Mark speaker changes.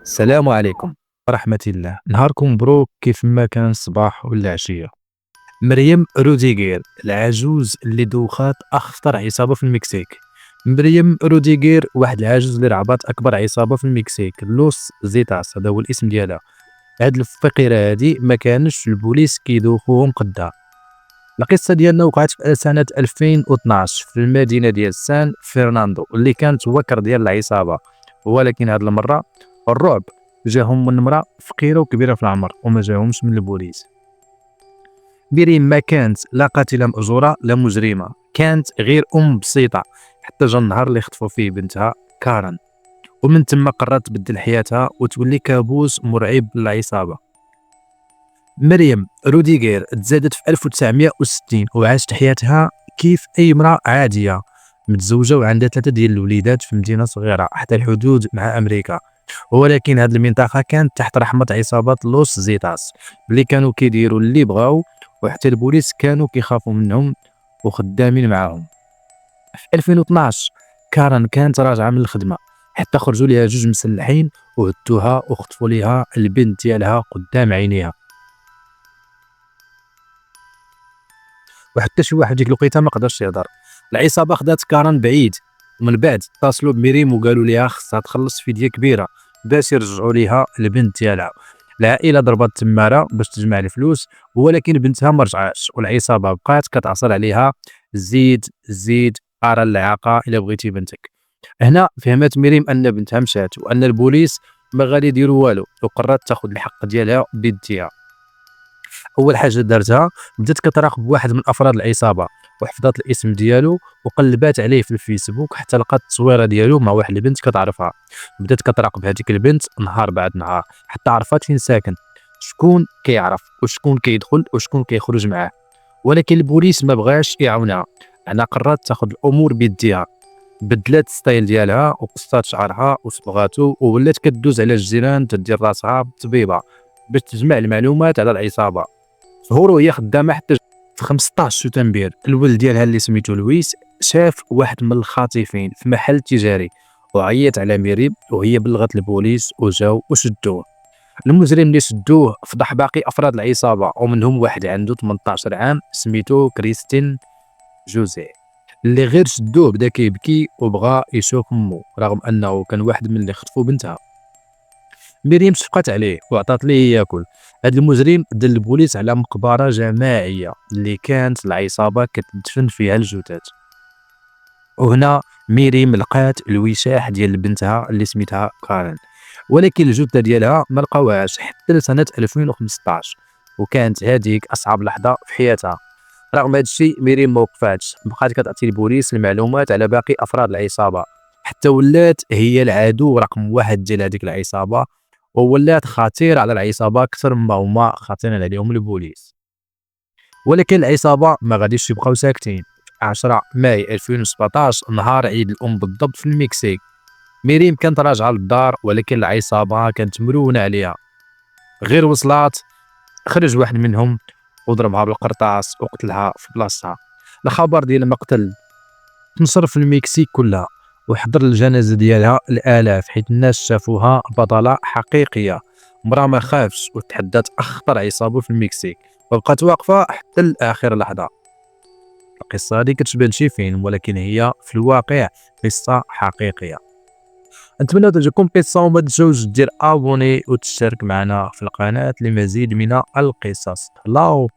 Speaker 1: السلام عليكم ورحمة الله. نهاركم مبروك كيف ما كان الصباح ولا عشية. مريم روديغير العجوز اللي دوخات أخطر عصابة في المكسيك. مريم روديغير واحد العجوز اللي رعبات أكبر عصابة في المكسيك، لوس زيتاس، هذا هو الاسم ديالها. هاد الفقيرة هادي ما كانش البوليس كيدوخوهم قدها. القصة ديالنا وقعت في سنة 2012 في المدينة ديال سان فرناندو اللي كانت وكر ديال العصابة، ولكن هاد المرة الرعب جاهم من امرأة فقيرة وكبيرة في العمر وما جاهمش من البوليس. ميريم ما كانت لا قاتلة مأجورة لا مجرمة، كانت غير أم بسيطة، حتى جا النهار اللي خطفوا فيه بنتها كارن، ومن تما قررت تبدل حياتها وتولي كابوس مرعب للعصابة. مريم روديغير تزادت في 1960 وعاشت حياتها كيف أي امرأة عادية، متزوجة وعندها 3 ديال الوليدات في مدينة صغيرة حتى الحدود مع أمريكا. ولكن هذه المنطقة كانت تحت رحمة عصابات لوس زيتاس اللي كانوا كيديروا اللي بغاو، وحتى البوليس كانوا كيخافوا منهم وخدامين معاهم. في 2012 كارن كانت راجعة من الخدمة حتى خرجوا ليها 2 مسلحين وهدوها وخطفوا ليها البنت ديالها قدام عينيها، وحتى شي واحد ديك الوقيته ما قدرش يهضر. العصابه خدات كارن بعيد، ومن بعد اتصلوا بميريم وقالوا ليها خصها تخلص فديه كبيره باش يرجعوا ليها البنت ديالها. العائله ضربت تماره باش تجمع الفلوس، ولكن بنتها ما رجعاتش، والعصابه بقات كتعصر عليها: زيد زيد ارى اللعاقه الا بغيتي بنتك. هنا فهمت ميريم ان بنتها مشات وان البوليس ما غادي يديروا والو، وقررت تاخذ الحق ديالها بيديها. اول حاجه دارتها بدات كتراقب واحد من افراد العصابه، وحفظت الاسم ديالو وقلبات عليه في الفيسبوك حتى لقات التصويره ديالو مع واحد البنت كتعرفها. بدات كتراقب هذيك البنت نهار بعد نهار حتى عرفت فين ساكن، شكون كيعرف وشكون كيدخل وشكون كيخرج معاه. ولكن البوليس ما بغاش يعاونها. انا قررت تاخذ الامور بيديها، بدلات ستايل ديالها وقصات شعرها وصبغاتو وولات كدوز على الجيران تدير راسها بالطبيبه باش تجمع المعلومات على العصابه. شهور وهي خدامه حتى في 15 سبتمبر الولد ديالها اللي سميتو لويس شاف واحد من الخاطفين في محل تجاري وعيط على ميريم وهي بلغت البوليس وجاو وشدوه. المجرم اللي شدوه فضح باقي افراد العصابه ومنهم واحد عنده 18 عام سميتو كريستين جوزيه، اللي غير شدوه بدا كيبكي وبغى يشوف امه رغم انه كان واحد من اللي خطفوا بنتها. مريم شفقت عليه وعطات ليه ياكل. هذا المجرم دل البوليس على مقبره جماعيه اللي كانت العصابه كتدفن فيها الجثث، وهنا مريم لقات الوشاح ديال بنتها اللي سميتها كارن، ولكن الجثه ديالها ما لقاوهاش حتى لسنه 2015، وكانت هذيك اصعب لحظه في حياتها. رغم هذا الشيء مريم ما وقفاتش، بقات كتعطي البوليس المعلومات على باقي افراد العصابه حتى ولات هي العدو رقم 1 ديال هذيك العصابه، وولات خطير على العصابه اكثر مما هما خاطرين عليهم البوليس. ولكن العصابه ما غاديش يبقاو ساكتين. 10 ماي 2017 نهار عيد الام بالضبط في المكسيك، ميريم كانت راجعه للدار ولكن العصابه كانت مرونه عليها. غير وصلات خرج واحد منهم وضربها بالقرطاس وقتلها في بلاصتها. الخبر ديال المقتل تنشر في المكسيك كلها، وحضر الجنازه ديالها الالاف حيت الناس شافوها بطله حقيقيه، مرا ما خافش وتحدات اخطر عصابه في المكسيك وبقات واقفه حتى لاخر لحظه. القصه هذه كتشبه لشي فيلم ولكن هي في الواقع قصه حقيقيه. نتمنى تعجبكم القصه وما تنساوش دير ابوني وتشترك معنا في القناه لمزيد من القصص. لاو